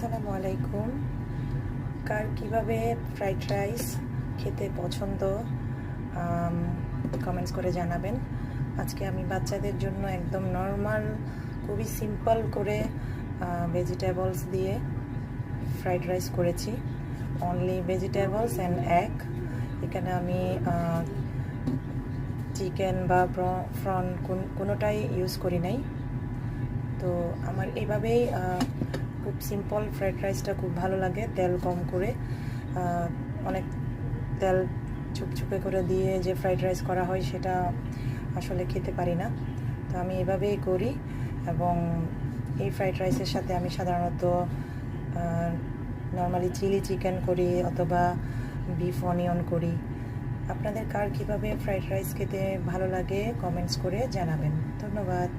আসসালামু আলাইকুম। কার কিভাবে ফ্রাইড রাইস খেতে পছন্দ কমেন্টস করে জানাবেন। আজকে আমি বাচ্চাদের জন্য একদম নর্মাল, খুবই সিম্পল করে ভেজিটেবলস দিয়ে ফ্রাইড রাইস করেছি। Only vegetables and egg. এখানে আমি চিকেন বা প্রন কোনোটাই ইউজ করি নাই। তো আমার এইভাবেই খুব সিম্পল ফ্রাইড রাইসটা খুব ভালো লাগে। তেল কম করে, অনেক তেল চুপচুপে করে দিয়ে যে ফ্রাইড রাইস করা হয় সেটা আসলে খেতে পারি না। তো আমি এভাবেই করি এবং এই ফ্রাইড রাইসের সাথে আমি সাধারণত নর্মালি চিলি চিকেন করি অথবা বিফ অনিয়ন করি। আপনাদের কার কীভাবে ফ্রাইড রাইস খেতে ভালো লাগে কমেন্টস করে জানাবেন। ধন্যবাদ।